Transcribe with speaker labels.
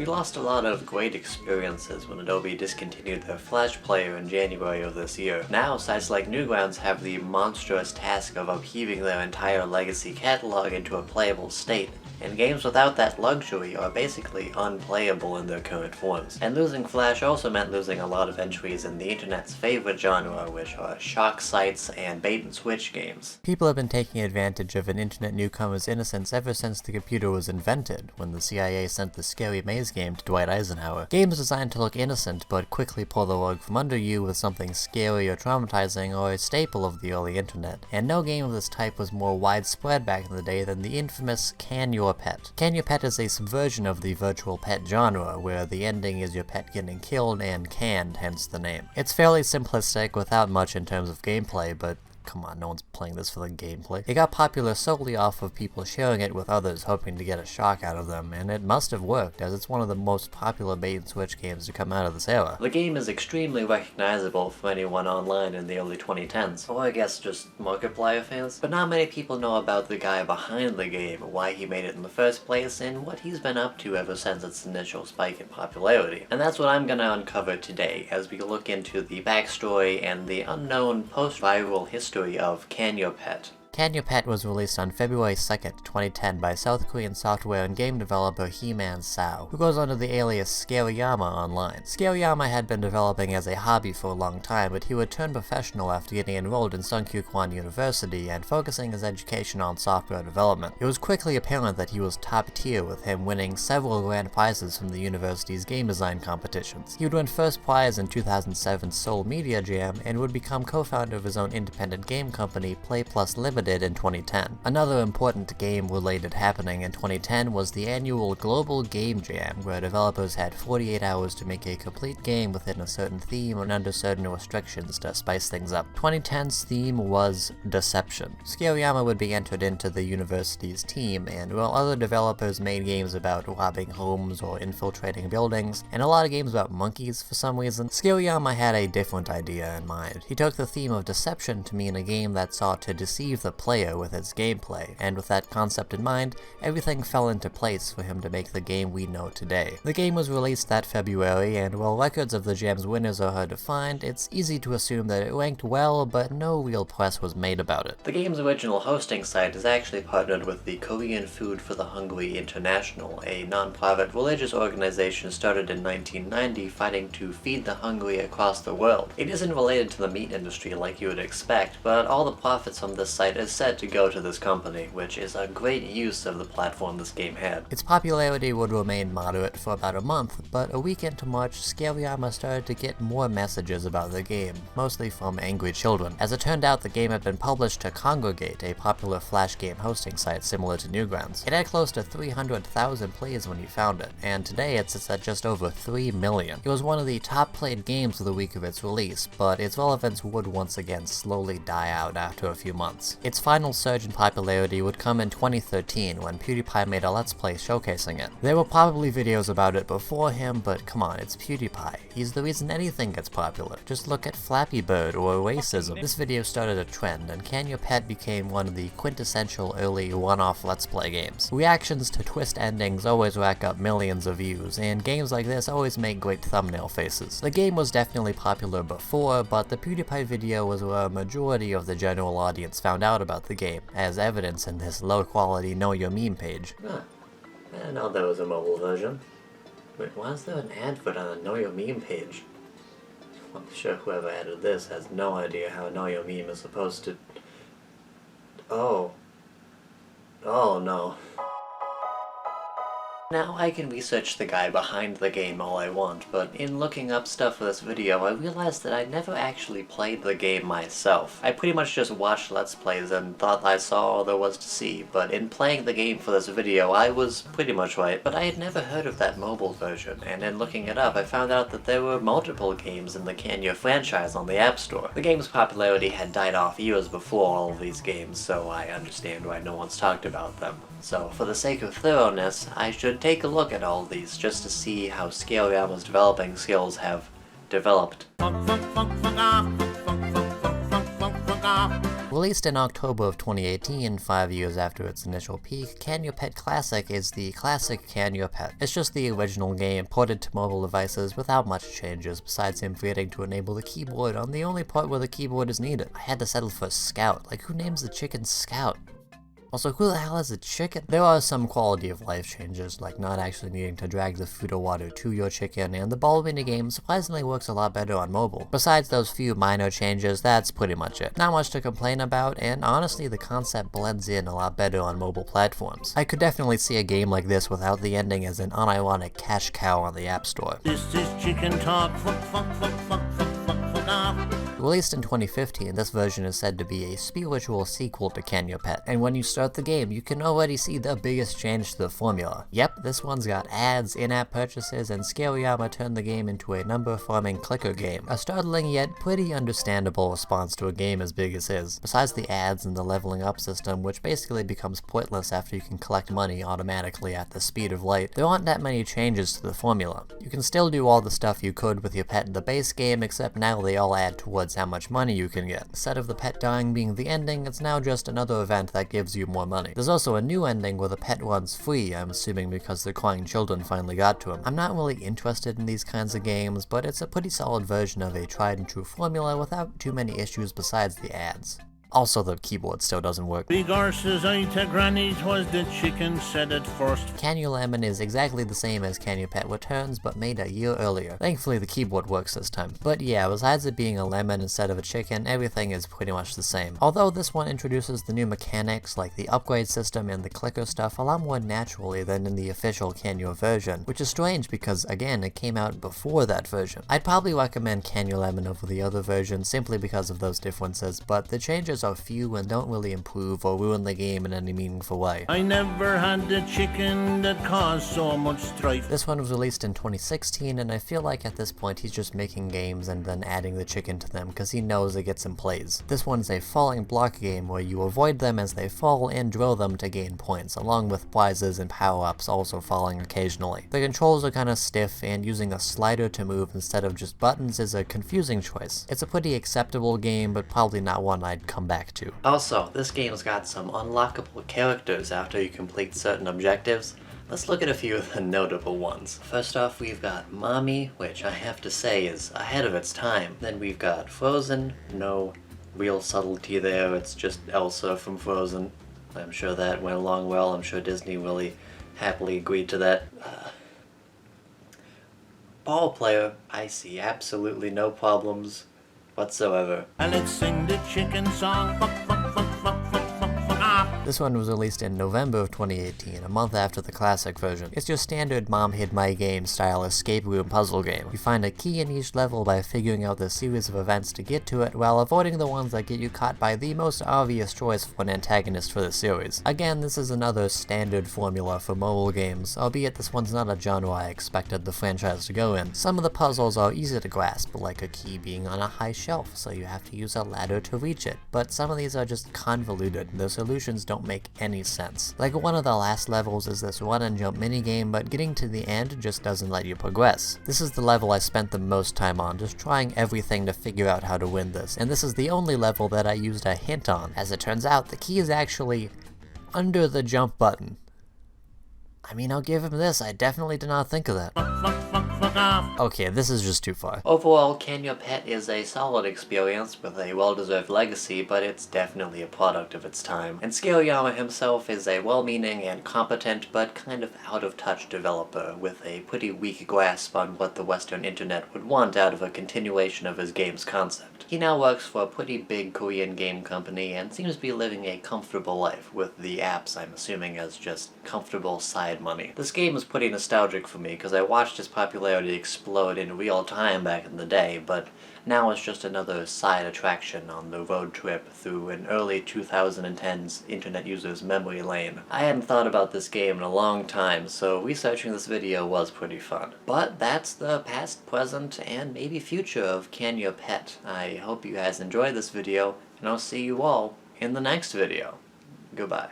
Speaker 1: We lost a lot of great experiences when Adobe discontinued their Flash player in January of this year. Now, sites like Newgrounds have the monstrous task of upheaving their entire legacy catalog into a playable state, and games without that luxury are basically unplayable in their current forms. And losing Flash also meant losing a lot of entries in the internet's favorite genre, which are shock sites and bait-and-switch games. People have been taking advantage of an internet newcomer's innocence ever since the computer was invented, when the CIA sent the Scary Maze game to Dwight Eisenhower. Games designed to look innocent, but quickly pull the rug from under you with something scary or traumatizing or a staple of the early internet. And no game of this type was more widespread back in the day than the infamous Can Your Pet. Can Your Pet is a subversion of the virtual pet genre, where the ending is your pet getting killed and canned, hence the name. It's fairly simplistic, without much in terms of gameplay, but come on, no one's playing this for the gameplay. It got popular solely off of people sharing it with others hoping to get a shock out of them, and it must have worked, as it's one of the most popular bait-and-switch games to come out of this era. The game is extremely recognizable from anyone online in the early 2010s, or I guess just Markiplier fans. But not many people know about the guy behind the game, why he made it in the first place, and what he's been up to ever since its initial spike in popularity. And that's what I'm gonna uncover today, as we look into the backstory and the unknown post-viral history of Can Your Pet. Can Your Pet was released on February 2nd, 2010 by South Korean software and game developer He-Man Sao, who goes under the alias Scareyama online. Scareyama had been developing as a hobby for a long time, but he would turn professional after getting enrolled in Sungkyukwon University and focusing his education on software development. It was quickly apparent that he was top tier, with him winning several grand prizes from the university's game design competitions. He would win first prize in 2007's Seoul Media Jam and would become co-founder of his own independent game company, Play Plus Limited, in 2010. Another important game-related happening in 2010 was the annual Global Game Jam, where developers had 48 hours to make a complete game within a certain theme and under certain restrictions to spice things up. 2010's theme was Deception. Scareyama would be entered into the university's team, and while other developers made games about robbing homes or infiltrating buildings, and a lot of games about monkeys for some reason, Scareyama had a different idea in mind. He took the theme of deception to mean a game that sought to deceive the player with its gameplay, and with that concept in mind, everything fell into place for him to make the game we know today. The game was released that February, and while records of the Jam's winners are hard to find, it's easy to assume that it ranked well, but no real press was made about it. The game's original hosting site is actually partnered with the Korean Food for the Hungry International, a non-profit religious organization started in 1990 fighting to feed the hungry across the world. It isn't related to the meat industry like you would expect, but all the profits from this site is said to go to this company, which is a great use of the platform this game had. Its popularity would remain moderate for about a month, but a week into March, Scareyama started to get more messages about the game, mostly from angry children. As it turned out, the game had been published to Congregate, a popular Flash game hosting site similar to Newgrounds. It had close to 300,000 plays when he found it, and today it's at just over 3 million. It was one of the top played games of the week of its release, but its relevance would once again slowly die out after a few months. Its final surge in popularity would come in 2013 when PewDiePie made a Let's Play showcasing it. There were probably videos about it before him, but come on, it's PewDiePie. He's the reason anything gets popular. Just look at Flappy Bird or racism. This video started a trend, and Can Your Pet became one of the quintessential early one-off Let's Play games. Reactions to twist endings always rack up millions of views, and games like this always make great thumbnail faces. The game was definitely popular before, but the PewDiePie video was where a majority of the general audience found out about the game, as evidence in this low-quality Know Your Meme page. Huh. I didn't know there was a mobile version. Wait, why is there an advert on a Know Your Meme page? I'm sure whoever added this has no idea how Know Your Meme is supposed to... Oh. Oh no. Now, I can research the guy behind the game all I want, but in looking up stuff for this video, I realized that I never actually played the game myself. I pretty much just watched Let's Plays and thought I saw all there was to see, but in playing the game for this video, I was pretty much right. But I had never heard of that mobile version, and in looking it up, I found out that there were multiple games in the Can Your franchise on the App Store. The game's popularity had died off years before all of these games, so I understand why no one's talked about them. So, for the sake of thoroughness, I should take a look at all of these just to see how Scareyama's developing skills have developed. Released in October of 2018, 5 years after its initial peak, Can Your Pet Classic is the classic Can Your Pet. It's just the original game ported to mobile devices without much changes, besides him forgetting to enable the keyboard on the only part where the keyboard is needed. I had to settle for Scout. Like, who names the chicken Scout? Also, who the hell is a chicken? There are some quality of life changes, like not actually needing to drag the food or water to your chicken, and the ball minigame surprisingly works a lot better on mobile. Besides those few minor changes, that's pretty much it. Not much to complain about, and honestly the concept blends in a lot better on mobile platforms. I could definitely see a game like this without the ending as an unironic cash cow on the App Store.
Speaker 2: This is chicken talk, fuck, fuck, fuck, fuck, fuck, fuck, fuck off.
Speaker 1: Released in 2015, this version is said to be a spiritual sequel to Can Your Pet, and when you start the game, you can already see the biggest change to the formula. Yep, this one's got ads, in-app purchases, and Scareyama turned the game into a number-farming clicker game. A startling yet pretty understandable response to a game as big as his. Besides the ads and the leveling up system, which basically becomes pointless after you can collect money automatically at the speed of light, there aren't that many changes to the formula. You can still do all the stuff you could with your pet in the base game, except now they all add towards how much money you can get. Instead of the pet dying being the ending, it's now just another event that gives you more money. There's also a new ending where the pet runs free, I'm assuming because the crying children finally got to him. I'm not really interested in these kinds of games, but it's a pretty solid version of a tried and true formula without too many issues besides the ads. Also, the keyboard still doesn't work.
Speaker 2: Big horses eye to granny, 'twas the chicken said it first.
Speaker 1: Can Your Lemon is exactly the same as Can Your Pet Returns, but made a year earlier. Thankfully, the keyboard works this time. But yeah, besides it being a lemon instead of a chicken, everything is pretty much the same. Although this one introduces the new mechanics, like the upgrade system and the clicker stuff, a lot more naturally than in the official Can Your version, which is strange because, again, it came out before that version. I'd probably recommend Can Your Lemon over the other version simply because of those differences, but the changes are few and don't really improve or ruin the game in any meaningful way.
Speaker 2: I never had the chicken that caused so much strife.
Speaker 1: This one was released in 2016, and I feel like at this point he's just making games and then adding the chicken to them because he knows it gets him plays. This one's a falling block game where you avoid them as they fall and drill them to gain points, along with prizes and power-ups also falling occasionally. The controls are kinda stiff, and using a slider to move instead of just buttons is a confusing choice. It's a pretty acceptable game, but probably not one I'd come back to. Also, this game's got some unlockable characters after you complete certain objectives. Let's look at a few of the notable ones. First off, we've got Mommy, which I have to say is ahead of its time. Then we've got Frozen, no real subtlety there, it's just Elsa from Frozen. I'm sure that went along well, I'm sure Disney really happily agreed to that. Ball player, I see absolutely no problems whatsoever.
Speaker 2: And let's sing the chicken song, fuck, fuck, fuck, fuck, fuck, fuck, fuck off.
Speaker 1: This one was released in November of 2018, a month after the classic version. It's your standard Mom Hid My Game style escape room puzzle game. You find a key in each level by figuring out the series of events to get to it, while avoiding the ones that get you caught by the most obvious choice for an antagonist for the series. Again, this is another standard formula for mobile games, albeit this one's not a genre I expected the franchise to go in. Some of the puzzles are easy to grasp, like a key being on a high shelf, so you have to use a ladder to reach it, but some of these are just convoluted, and the solutions don't make any sense. Like one of the last levels is this run and jump minigame, but getting to the end just doesn't let you progress. This is the level I spent the most time on, just trying everything to figure out how to win this, and this is the only level that I used a hint on. As it turns out, the key is actually under the jump button. I mean, I'll give him this, I definitely did not think of that. Okay, this is just too far. Overall, Can Your Pet is a solid experience with a well-deserved legacy, but it's definitely a product of its time. And Scareyama himself is a well-meaning and competent, but kind of out-of-touch developer with a pretty weak grasp on what the Western internet would want out of a continuation of his game's concept. He now works for a pretty big Korean game company and seems to be living a comfortable life, with the apps I'm assuming as just comfortable side money. This game is pretty nostalgic for me because I watched his popularity explode in real time back in the day, but now it's just another side attraction on the road trip through an early 2010s internet user's memory lane. I hadn't thought about this game in a long time, so researching this video was pretty fun. But that's the past, present, and maybe future of Can Your Pet. I hope you guys enjoyed this video, and I'll see you all in the next video. Goodbye.